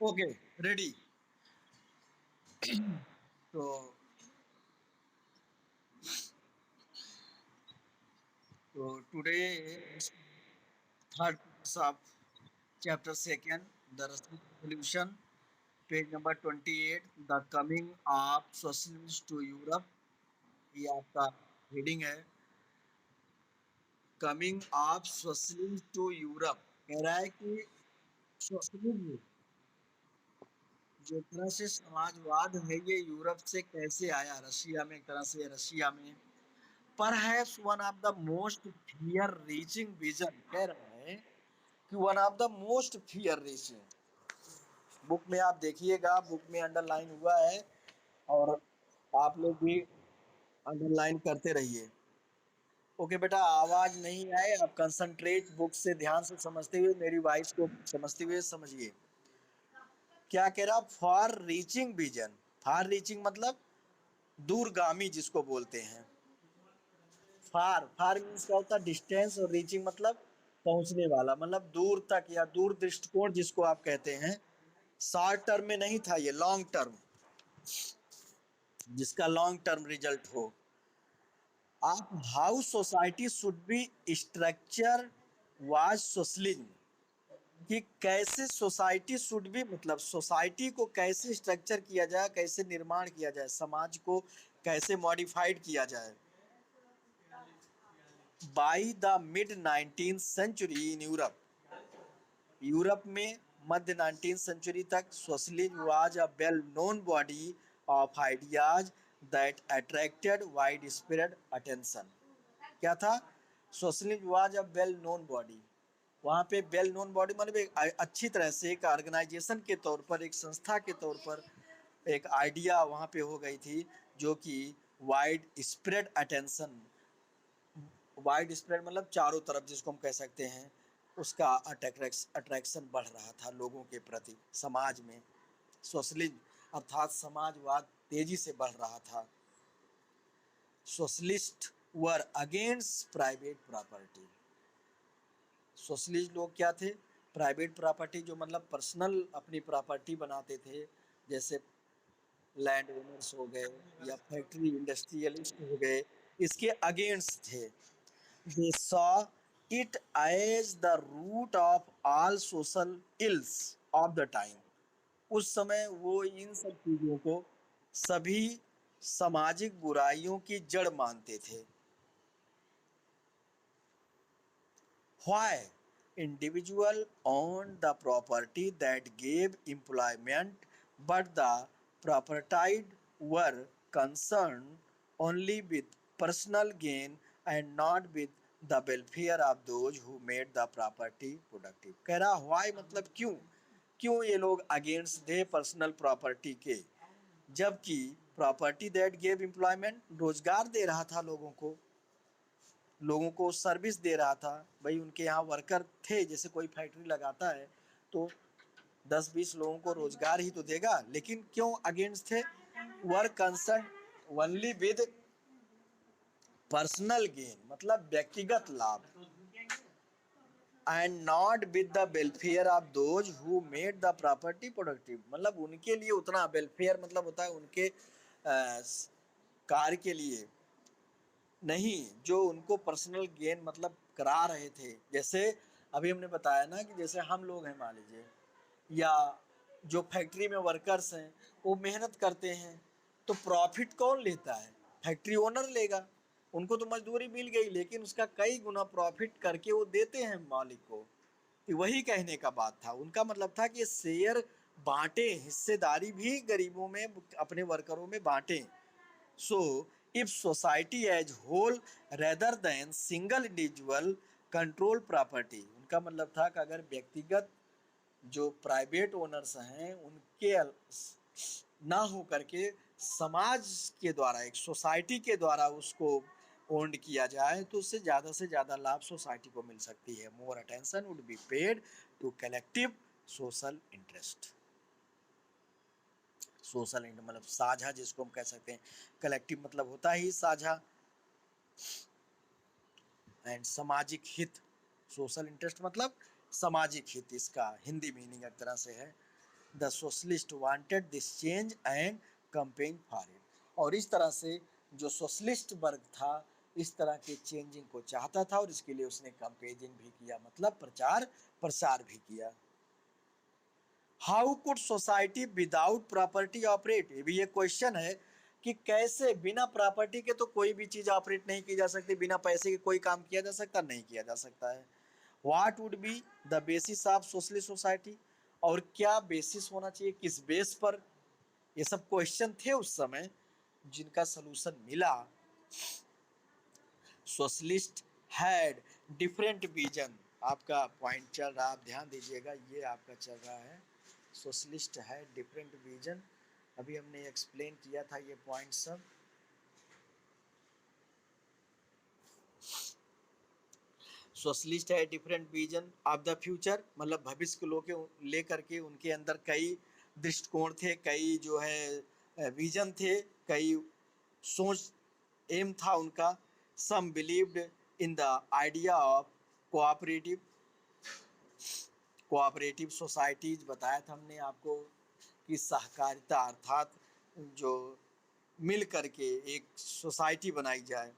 Okay, ready. तो today third of chapter second, the Russian revolution, page number 28, the coming of socialism to Europe. ये आपका reading है। Coming of socialism to Europe कह रहा है कि सोशलिज्म जो तरह से समाजवाद है ये यूरोप से कैसे आया, रशिया में, एक तरह से रशिया में। Perhaps one of the most fear reaching vision, कह रहे हैं कि one of the most fear reaching, book में आप देखिएगा, बुक में अंडरलाइन हुआ है और आप लोग भी अंडरलाइन करते रहिए। ओके बेटा, आवाज नहीं आए, आप कंसंट्रेट बुक से ध्यान से समझते हुए, मेरी वॉइस को समझते हुए समझिए। क्या कह रहा, for reaching vision. For reaching मतलब दूरगामी जिसको बोलते हैं। फार फार मीन्स क्या होता है, डिस्टेंस, और रीचिंग मतलब पहुंचने वाला, मतलब दूर तक या दूर दृष्टिकोण जिसको आप कहते हैं। शॉर्ट टर्म में नहीं था, ये लॉन्ग टर्म, जिसका लॉन्ग टर्म रिजल्ट हो। आप how society should be structure was socialism, कि कैसे सोसाइटी शुड बी मतलब सोसाइटी को कैसे स्ट्रक्चर किया जाए, कैसे निर्माण किया जाए, समाज को कैसे मॉडिफाइड किया जाए। By the mid 19th century in Europe, Europe में मध्य 19th सेंचुरी तक socialism was a well known body of ideas that attracted wide spread attention. क्या था, socialism was a well known body. वहाँ पे वेल नोन बॉडी मतलब एक अच्छी तरह से एक ऑर्गेनाइजेशन के तौर पर, एक संस्था के तौर पर एक आइडिया वहाँ पे हो गई थी, जो कि wide spread attention, wide spread मतलब चारों तरफ जिसको हम कह सकते हैं, उसका अट्रैक्शन बढ़ रहा था लोगों के प्रति समाज में। सोशलिज्म अर्थात समाजवाद तेजी से बढ़ रहा था। Socialist were against private property. Socialist लोग क्या थे, प्राइवेट प्रॉपर्टी, जो मतलब पर्सनल अपनी प्रॉपर्टी बनाते थे, जैसे लैंड ओनर्स हो गए या फैक्ट्री इंडस्ट्रियलिस्ट हो गए, इसके अगेंस्ट थे। They saw it as the root of all social ills of the time. उस समय वो इन सब चीजों को सभी सामाजिक बुराइयों की जड़ मानते थे। Why? Individual owned the property that gave employment, but the propertied were concerned only with personal gain and not with the welfare of those who made the property productive। कह रहा why मतलब क्यों, क्यों ये लोग अगेंस्ट थे personal property के, जबकि प्रॉपर्टी दैट गेव एम्प्लॉयमेंट रोजगार दे रहा था लोगों को, लोगों को सर्विस दे रहा था। भाई उनके यहाँ वर्कर थे, जैसे कोई फैक्ट्री लगाता है तो 10-20 लोगों को रोजगार ही तो देगा, लेकिन क्यों अगेंस्ट थे, work concern only with personal gain मतलब व्यक्तिगत लाभ, and not with the welfare of those who made the property productive, मतलब उनके लिए उतना वेलफेयर मतलब होता है उनके कार्य के लिए नहीं, जो उनको पर्सनल गेन मतलब करा रहे थे। जैसे अभी हमने बताया ना कि जैसे हम लोग हैं मान लीजिए, या जो फैक्ट्री में वर्कर्स हैं वो मेहनत करते हैं, तो प्रॉफिट कौन लेता है, फैक्ट्री ओनर लेगा। उनको तो मजदूरी मिल गई, लेकिन उसका कई गुना प्रॉफिट करके वो देते हैं मालिक को। तो वही कहने का बात था, उनका मतलब था कि शेयर बांटे, हिस्सेदारी भी गरीबों में अपने वर्करों में बांटें। So if society as whole rather than single individual control property, उनका मतलब था कि अगर व्यक्तिगत जो प्राइवेट ओनर्स हैं उनके ना हो करके समाज के द्वारा, एक सोसाइटी के द्वारा उसको ओन्ड किया जाए, तो उससे ज़्यादा लाभ सोसाइटी को मिल सकती है। More attention would be paid to collective social interest. Social मतलब साझा जिसको हम कह सकते हैं, कलेक्टिव मतलब होता ही साझा, एंड सामाजिक हित, सोशल इंटरेस्ट मतलब सामाजिक हित, इसका हिंदी मीनिंग एक तरह से है। The socialist wanted this change and campaign for it. और इस तरह से जो सोशलिस्ट वर्ग था इस तरह के चेंजिंग को चाहता था और इसके लिए उसने कैंपेनिंग भी किया, मतलब प्रचार प्रसार भी किया। How could society without property operate, ये भी एक क्वेश्चन है कि कैसे बिना प्रॉपर्टी के तो कोई भी चीज ऑपरेट नहीं की जा सकती, बिना पैसे के कोई काम किया जा सकता नहीं किया जा सकता है। What would be the basis of socialist society, और क्या बेसिस होना चाहिए, किस बेस पर, ये सब क्वेश्चन थे उस समय जिनका सलूशन मिला। सोशलिस्ट हैड डिफरेंट विजन, आपका पॉइंट चल रहा, आप ध्यान दीजिएगा, ये आपका चल रहा है। सोशलिस्ट है डिफरेंट विजन, अभी हमने एक्सप्लेन किया था ये पॉइंट सब। सोशलिस्ट है different vision of the future, मतलब भविष्य को लेकर के उनके अंदर कई दृष्टिकोण थे, कई जो है विजन थे, कई सोच एम था उनका। Some believed in the idea of cooperative cooperative societies, बताया था हमने आपको कि सहकारिता अर्थात जो मिल करके एक सोसाइटी बनाई जाए।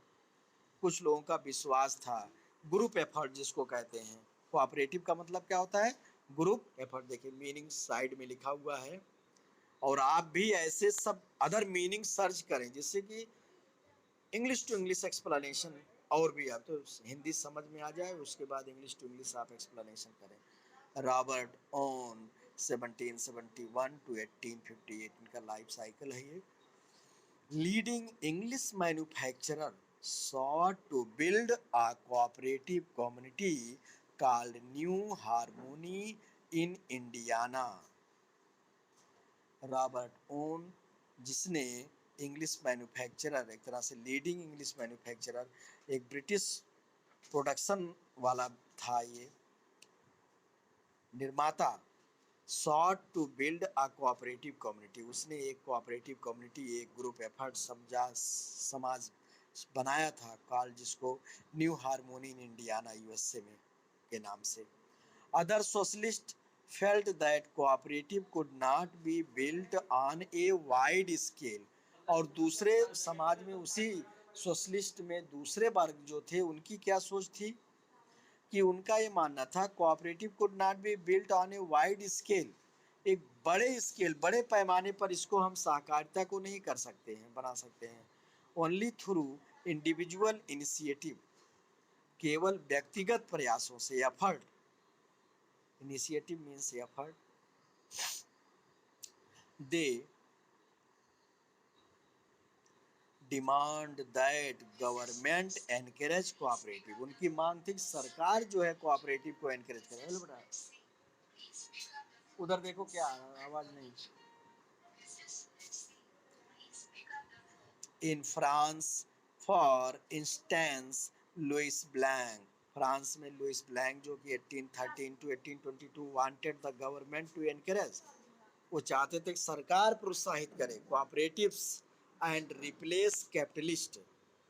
कुछ लोगों का विश्वास था ग्रुप एफर्ट जिसको कहते हैं। कोऑपरेटिव का मतलब क्या होता है, ग्रुप एफर्ट, देखिए मीनिंग साइड में लिखा हुआ है, और आप भी ऐसे सब अदर मीनिंग सर्च करें जिससे कि इंग्लिश टू इंग्लिश एक्सप्लेनेशन, और भी आप तो हिंदी समझ में आ जाए, उसके बाद इंग्लिश टू इंग्लिश आप एक्सप्लेनेशन करें। रॉबर्ट ओन 1771 टू 1858 इनका लाइफ साइकिल है ये। Leading English manufacturer sought to build a cooperative community called New Harmony in Indiana। Robert own, जिसने इंग्लिश मैन्युफैक्चरर, एक तरह से लीडिंग इंग्लिश मैन्युफैक्चरर, एक ब्रिटिश प्रोडक्शन वाला था ये निर्माता, sought to build a cooperative community, उसने एक कोऑपरेटिव कम्युनिटी, एक ग्रुप एफर्ट समाज बनाया था, कॉल जिसको new harmony in Indiana USA में के नाम से। Other socialist felt that cooperative could not be built on a wide scale, और दूसरे समाज में, उसी सोशलिस्ट में दूसरे वर्ग जो थे उनकी क्या सोच थी कि उनका ये मानना था cooperative could not be built on a wide scale, एक बड़े स्केल बड़े पैमाने पर इसको हम सहकारिता को नहीं कर सकते हैं, बना सकते हैं। ओनली थ्रू इंडिविजुअल इनिशिएटिव, केवल व्यक्तिगत प्रयासों से, effort, initiative means effort, they demand that government encourage cooperative, उनकी मांग थी सरकार जो है कोऑपरेटिव को एनकरेज करे। उधर देखो क्या आवाज नहीं। In France for instance Louis Blanc, France में लुइस ब्लैंक जो कि 1813 to 1822 wanted the government to encourage, वो चाहते थे कि सरकार प्रोत्साहित करे कोऑपरेटिव्स एंड रिप्लेस कैपिटलिस्ट,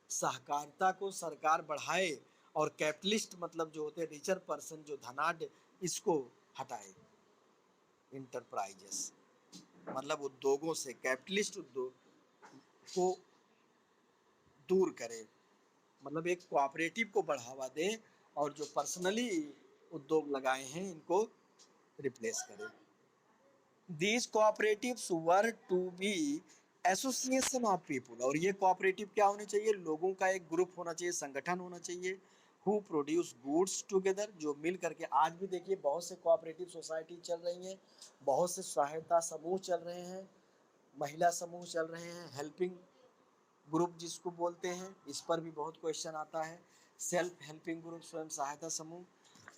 सहकारिता को सरकार बढ़ाए और कैपिटलिस्ट मतलब जो होते रिचर पर्सन जो धनाढ़, इसको हटाए। इंटरप्राइजेस मतलब उद्योगों से कैपिटलिस्ट उद्योग को दूर करे, मतलब एक कोऑपरेटिव को बढ़ावा दे और जो पर्सनली उद्योग लगाए हैं इनको रिप्लेस करे। These cooperatives were to be association of people, और ये कोऑपरेटिव क्या होने चाहिए, लोगों का एक ग्रुप होना चाहिए, संगठन होना चाहिए। हु प्रोड्यूस गुड्स टुगेदर, जो मिल करके, आज भी देखिए बहुत से कोऑपरेटिव सोसाइटी चल रही हैं, बहुत से सहायता समूह चल रहे हैं, महिला समूह चल रहे हैं, हेल्पिंग ग्रुप जिसको बोलते हैं, इस पर भी बहुत क्वेश्चन आता है। सेल्फ हेल्पिंग ग्रुप, स्वयं सहायता समूह,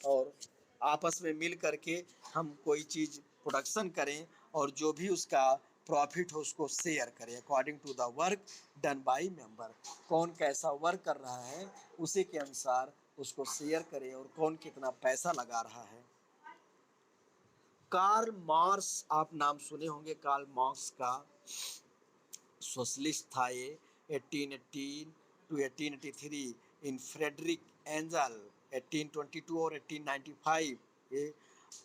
और आपस में मिल करके हम कोई चीज़ प्रोडक्शन करें और जो भी उसका प्रॉफिट हो उसको शेयर करें according to the work done by member, कौन कैसा वर्क कर रहा है उसी के अनुसार उसको शेयर करें और कौन कितना पैसा लगा रहा है। कार्ल मार्क्स, आप नाम सुने होंगे कार्ल मार्क्स का, सोशलिस्ट था ये, 1818 टू 1883, इन फ्रेडरिक एंजल 1822 और 1895, ये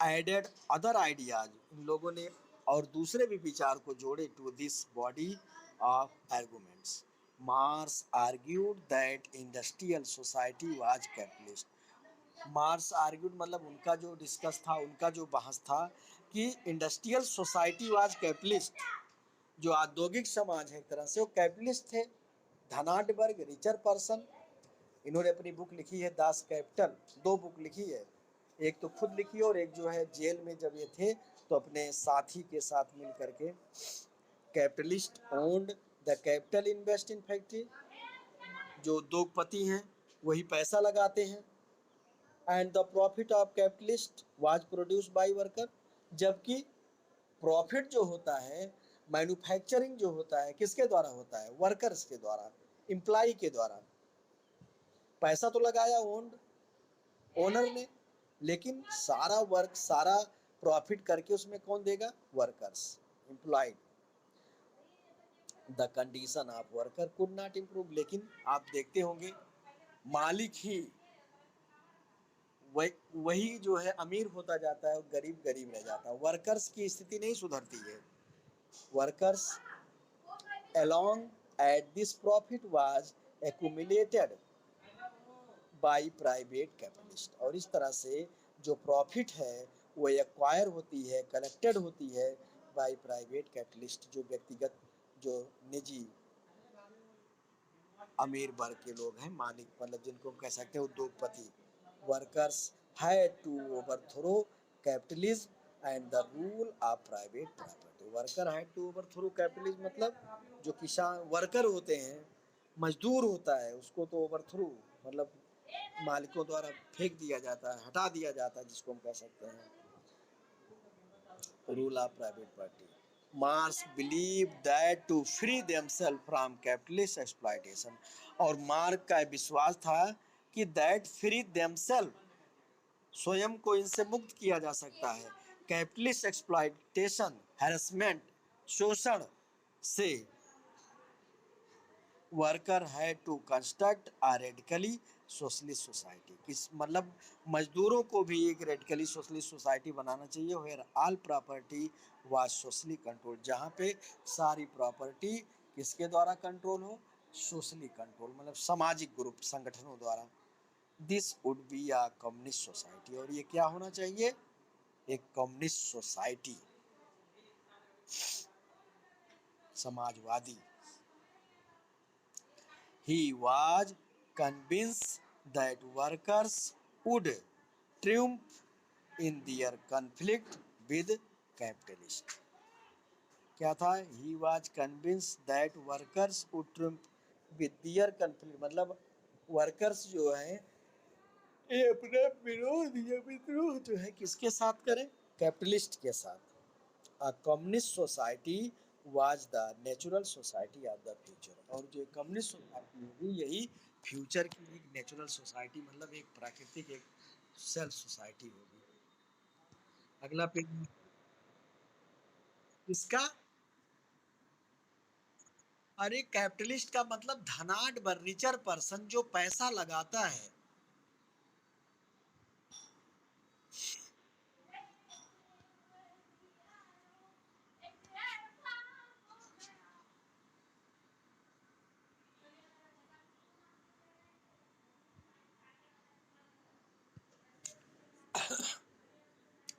एडेड अदर आइडियाज, इन लोगों ने और दूसरे भी विचार को जोड़े to this body of arguments. Marx argued that industrial society was capitalist. Marx argued मतलब उनका जो डिस्कस था, उनका जो बहस था कि इंडस्ट्रियल सोसाइटी वाज कैपिटलिस्ट, जो औद्योगिक समाज है एक तरह से वो कैपिटलिस्ट थे, धनाढ्य वर्ग, रिचर पर्सन। इन्होंने अपनी बुक लिखी है दास कैपिटल, दो बुक लिखी है, एक तो खुद लिखी और एक जो है जेल में जब ये थे तो अपने साथी के साथ मिल करके। Capitalist owned the capital invest in factory, जो उद्योगपति हैं वही पैसा लगाते हैं। And the profit of capitalist was produced by worker, जबकि प्रॉफिट जो होता है, मैन्युफैक्चरिंग जो होता है किसके द्वारा होता है, वर्कर्स के द्वारा, एम्प्लॉय के द्वारा। पैसा तो लगाया ओनर ने, लेकिन सारा वर्क, सारा प्रॉफिट करके उसमें कौन देगा, workers, employed. The condition of worker could not improve, लेकिन आप देखते होंगे मालिक ही वही जो है अमीर होता जाता है और गरीब गरीब रह जाता है, वर्कर्स की स्थिति नहीं सुधरती है। Workers along at this profit was accumulated by private capitalist, और इस तरह से जो प्रॉफिट है वो एक्वायर होती है, कलेक्टेड होती है बाय प्राइवेट कैपिटलिस्ट, जो व्यक्तिगत, जो निजी अमीर वर्ग के लोग हैं, मालिक, मतलब जिनको हम कह सकते हैं उद्योगपति। Workers had to overthrow capitalism and the rule of private property. Worker had to overthrow capitalism मतलब जो किसान वर्कर होते हैं, मजदूर होता है, उसको तो ओवरथ्रो मतलब मालिकों द्वारा फेंक दिया जाता है, हटा दिया जाता है, जिसको हम कह सकते हैं rule of private property. Marx believe that to free themselves from capitalist exploitation, और मार्क का विश्वास था कि दैट फ्री देमसेल्फ, स्वयं को इनसे मुक्त किया जा सकता है कैपिटलिस्ट एक्सप्लॉयटेशन, हैरेसमेंट, शोषण से। वर्कर है to construct a radically socialist society, किस मतलब मजदूरों को भी एक रेडिकली सोशलिस्ट सोसाइटी बनाना चाहिए, where all property was socially control, जहाँ पे सारी प्रॉपर्टी किसके द्वारा कंट्रोल हो, सोशली कंट्रोल मतलब सामाजिक ग्रुप संगठनों द्वारा। This would be a communist society, और ये क्या होना चाहिए, एक communist society, Samajwadi. He was convinced that workers would triumph in their conflict with capitalists. क्या था, he was convinced that workers would triumph with their conflict, मतलब वर्कर्स जो है ये अपना विरोध या विद्रोह जो है किसके साथ करें, कैपिटलिस्ट के साथ। A communist society was the natural society of the future, और जो कम्युनिस्ट सोसाइटी होगी यही फ्यूचर की एक नेचुरल सोसाइटी, मतलब एक प्राकृतिक, एक सेल्फ सोसाइटी होगी। अगला पेज इसका, अरे कैपिटलिस्ट का मतलब धनाढ्य व रिचर पर्सन जो पैसा लगाता है।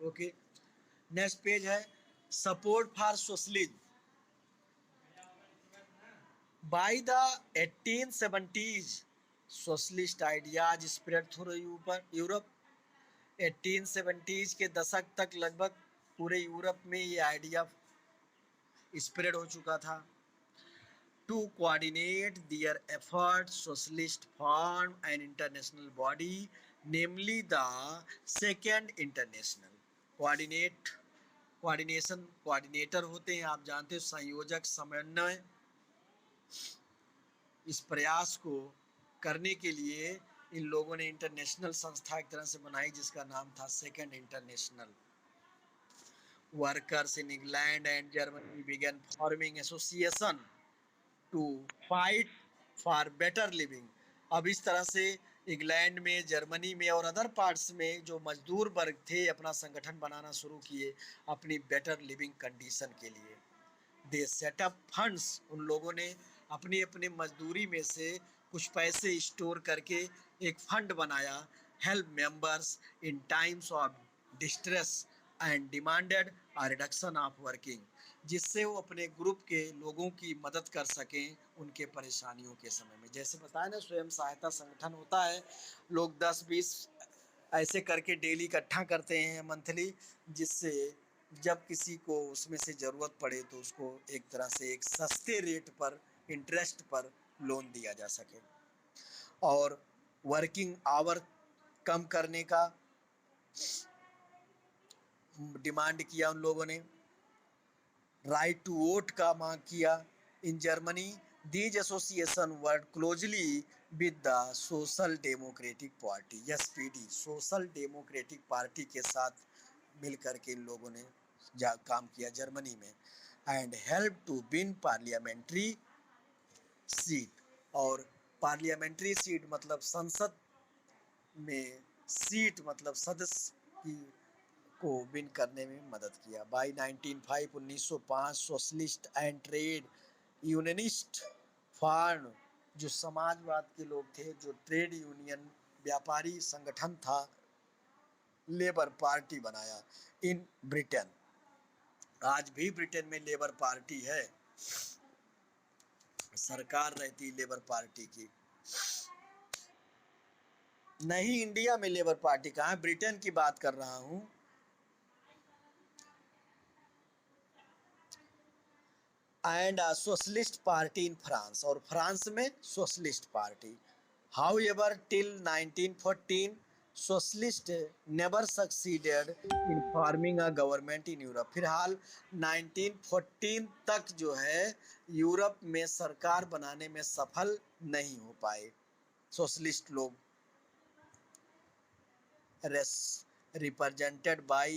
ओके, नेक्स्ट पेज है support for socialism. By the 1870s, socialist ideas spread through Europe. 1870s के दशक तक लगभग पूरे यूरोप में ये आइडिया स्प्रेड हो चुका था। To coordinate their effort, socialist form an international body, namely the second international. Coordinate, coordination, coordinator होते हैं आप जानते हो, संयोजक, समन्वय। इस प्रयास को करने के लिए इन लोगों ने इंटरनेशनल संस्था एक तरह से बनाई जिसका नाम था second international. Workers in England and Germany began forming association to fight for better living. अब इस तरह से इंग्लैंड में, जर्मनी में और अदर पार्ट्स में जो मजदूर वर्ग थे अपना संगठन बनाना शुरू किए अपनी बेटर लिविंग कंडीशन के लिए। दे सेटअप फंड्स, उन लोगों ने अपनी अपनी मजदूरी में से कुछ पैसे स्टोर करके एक फंड बनाया। Help members in times of distress and demanded a reduction of working, जिससे वो अपने ग्रुप के लोगों की मदद कर सकें उनके परेशानियों के समय में। जैसे बताया ना, स्वयं सहायता संगठन होता है, लोग 10-20 ऐसे करके डेली इकट्ठा करते हैं मंथली, जिससे जब किसी को उसमें से ज़रूरत पड़े तो उसको एक तरह से एक सस्ते रेट पर, इंटरेस्ट पर लोन दिया जा सके। और वर्किंग आवर कम करने का डिमांड किया उन लोगों ने। राइट टू वोट का मांग किया। In Germany these association work closely with the social democratic party, SPD, social democratic party के साथ मिलकर के इन लोगों ने काम किया जर्मनी में। And help to win parliamentary seat, और पार्लियामेंट्री सीट मतलब संसद में सीट मतलब सदस्य की को विन करने में मदद किया। By 1905 socialist and trade unionist form, जो समाजवाद के लोग थे, जो ट्रेड यूनियन व्यापारी संगठन था, लेबर पार्टी बनाया इन ब्रिटेन। आज भी ब्रिटेन में लेबर पार्टी है, सरकार रहती लेबर पार्टी की। नहीं, इंडिया में लेबर पार्टी कहाँ है, ब्रिटेन की बात कर रहा हूं। And socialist party in France, और फ्रांस में socialist party. However till 1914 socialist never succeeded in forming a government in Europe. फिलहाल 1914 तक जो है यूरोप में सरकार बनाने में सफल नहीं हो पाए सोशलिस्ट लोग, represented by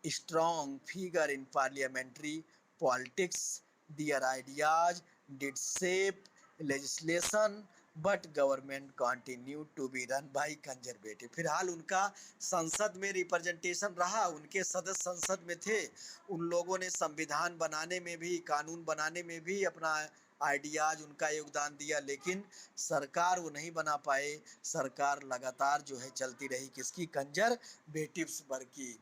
strong figure in parliamentary politics. Their ideas did shape legislation, but government continued to be run by conservative. फिलहाल उनका संसद में रिप्रेजेंटेशन रहा, उनके सदस्य संसद में थे, उन लोगों ने संविधान बनाने में भी, कानून बनाने में भी अपना आइडियाज, उनका योगदान दिया, लेकिन सरकार वो नहीं बना पाए। सरकार लगातार जो है चलती रही किसकी, कंजरवेटिव्स वर्ग की।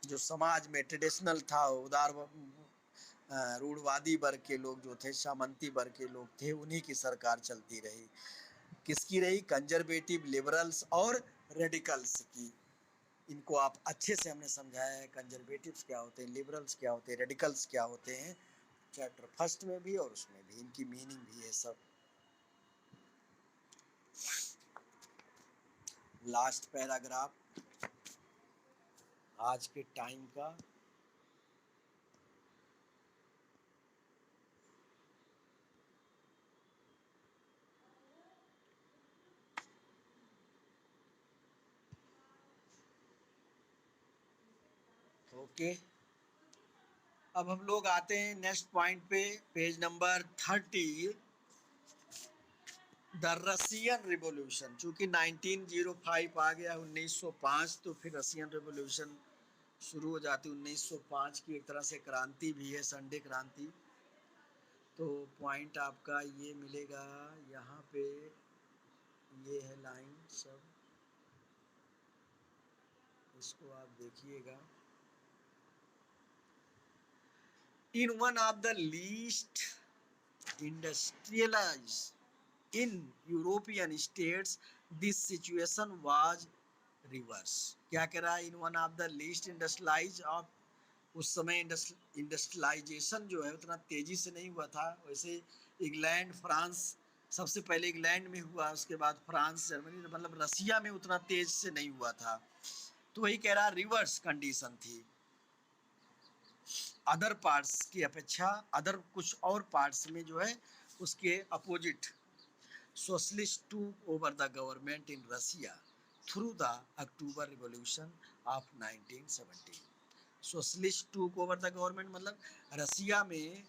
जो समाज में ट्रेडिशनल था, उदार रूढ़वादी वर्ग के लोग जो थे, सामंती वर्ग के लोग थे, उन्हीं की सरकार चलती रही। किसकी रही, कंजरवेटिव, लिबरल्स और रेडिकल्स की। इनको आप अच्छे से हमने समझाया है, कंजरवेटिव्स क्या होते हैं, लिबरल्स क्या होते हैं, रेडिकल्स क्या होते हैं, चैप्टर फर्स्ट में भी और उसमें भी इनकी मीनिंग भी है सब। लास्ट पैराग्राफ आज के टाइम का। ओके, अब हम लोग आते हैं नेक्स्ट पॉइंट पे, page number 30, the Russian revolution. चूंकि 1905 आ गया 1905, तो फिर रशियन रिवॉल्यूशन शुरू हो जाती 1905 की। एक तरह से क्रांति भी है, संडे क्रांति। तो पॉइंट आपका ये मिलेगा यहाँ पे, ये है लाइन सब, इसको आप देखिएगा। In one of the least industrialized in European states, this situation was reverse. क्या कह रहा है, in one of the least industrialise of, उस समय इंडस्ट्रियलाइजेशन जो है उतना तेजी से नहीं हुआ था। वैसे इंग्लैंड, फ्रांस, सबसे पहले इंग्लैंड में हुआ, उसके बाद फ्रांस, जर्मनी, मतलब रसिया में उतना तेज से नहीं हुआ था। तो वही कह रहा, रिवर्स कंडीशन थी अदर पार्ट्स की अपेक्षा, अदर कुछ और पार्ट्स में जो है उसके opposite. Socialist took over the government in Russia through the October revolution of 1917। Socialist took over the government मतलब रसिया में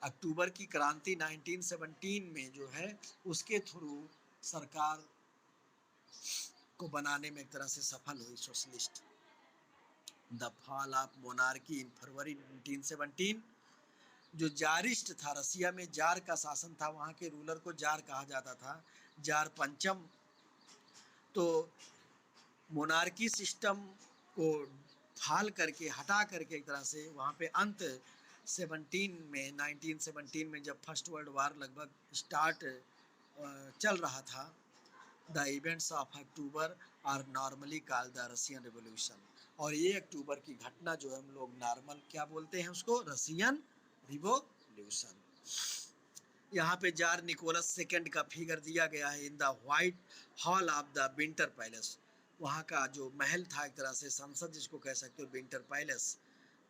अक्टूबर की क्रांति 1917 में जो है उसके थ्रू सरकार को बनाने में एक तरह से सफल हुई socialist. The fall of monarchy in February 1917, जो जारिस्ट था, रसिया में जार का शासन था, वहाँ के रूलर को जार कहा जाता था, जार पंचम। तो मोनार्की सिस्टम को फाल करके, हटा करके एक तरह से वहाँ पे अंत 1917 में जब फर्स्ट वर्ल्ड वार लगभग स्टार्ट चल रहा था, the events of October are normally called the Russian revolution. और ये अक्टूबर की घटना जो है हम लोग नॉर्मल क्या बोलते हैं उसको, रसियन रिवॉल्यूशन। यहाँ पे जार निकोलस सेकंड का फिगर दिया गया है in the white hall of the winter palace. वहाँ का जो महल था, एक तरह से संसद जिसको कह सकते हो, winter palace,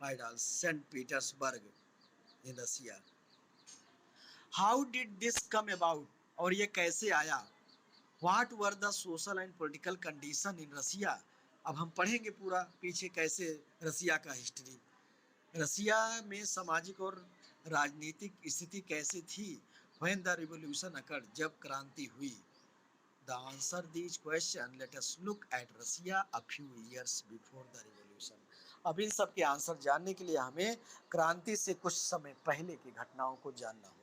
white hall, Saint Petersburg in Russia. How did this come about, और ये कैसे आया? What were the social and political condition in Russia. अब हम पढ़ेंगे पूरा पीछे कैसे रसिया का हिस्ट्री, रसिया में सामाजिक और राजनीतिक स्थिति कैसे थी व्हेन द रिवॉल्यूशन अकर्ड, जब क्रांति हुई। The answer these question let us look at Russia a few years before the revolution. अब इन सब के आंसर जानने के लिए हमें क्रांति से कुछ समय पहले की घटनाओं को जानना होगा।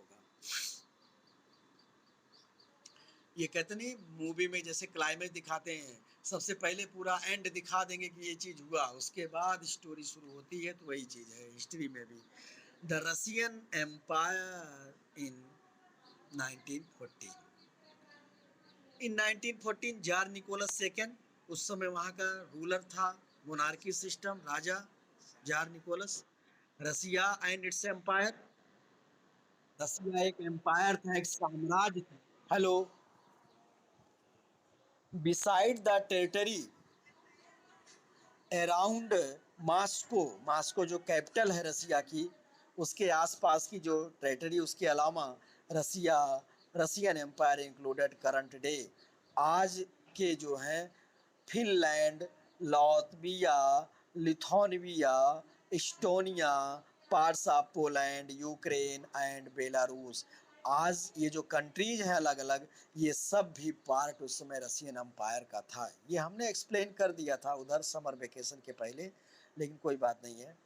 ये कहते नहीं मूवी में जैसे क्लाइमेक्स दिखाते हैं, सबसे पहले पूरा एंड दिखा देंगे कि ये चीज हुआ, उसके बाद स्टोरी शुरू होती है, तो वही चीज है हिस्ट्री में भी। The Russian empire in 1914, in 1914 tsar Nicholas second, उस समय वहाँ का रूलर था, मोनार्की सिस्टम, राजा tsar Nicholas. Russia and its empire, Russia एक एम्पायर था, एक साम्राज्य था। Hello. Beside the territory around Moscow, Moscow जो कैपिटल है रसिया की, उसके आसपास की जो टेरिटरी, उसके अलावा Russia, Russian empire included current day, आज के जो हैं Finland, Latvia, Lithuania, Estonia, parts of Poland, Ukraine and Belarus. आज ये जो कंट्रीज हैं अलग अलग, ये सब भी पार्ट उस समय रसियन एम्पायर का था। ये हमने एक्सप्लेन कर दिया था उधर समर वेकेशन के पहले, लेकिन कोई बात नहीं है।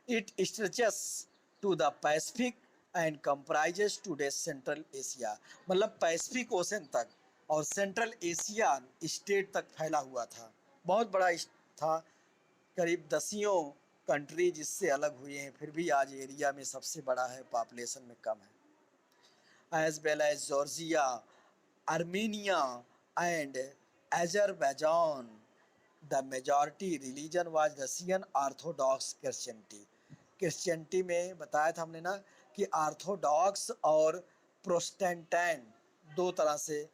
It stretches to the Pacific and comprises today Central Asia, मतलब पैसिफिक ओशन तक और सेंट्रल एशिया स्टेट तक फैला हुआ था, बहुत बड़ा था। करीब दसियों कंट्री जिससे अलग हुए हैं, फिर भी आज एरिया में सबसे बड़ा है, पॉपुलेशन में कम है। as well as Georgia, Armenia, and Azerbaijan. The majority religion was Russian Orthodox Christianity. Christianity में बताया था हमने ना कि ऑर्थोडॉक्स और प्रोटेस्टेंट दो तरह से,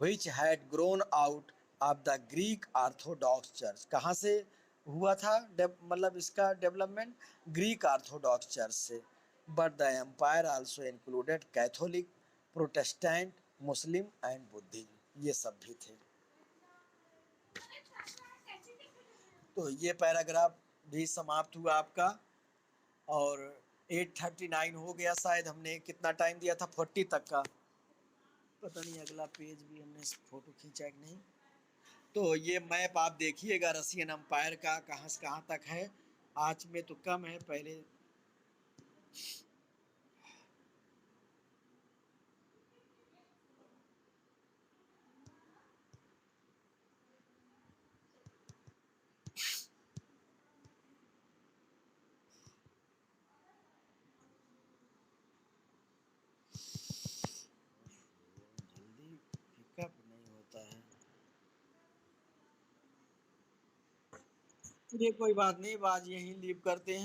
which had grown out of the Greek Orthodox Church। कहाँ से हुआ था मतलब इसका डेवलपमेंट, ग्रीक ऑर्थोडॉक्स चर्च से। But the empire also included Catholic, Protestant, Muslim and Buddhism, ये सब भी थे। तो ये पैराग्राफ भी समाप्त हुआ आपका, और 8:39 हो गया शायद, हमने कितना टाइम दिया था, 40 तक का, पता नहीं अगला पेज भी हमने फोटो खींचा कि नहीं। तो ये मैप आप देखिएगा रसियन एम्पायर का कहाँ से कहाँ तक है, आज में तो कम है, पहले जल्दी पिकअप नहीं होता है। चलिए कोई बात नहीं, आज यहीं लीव करते हैं।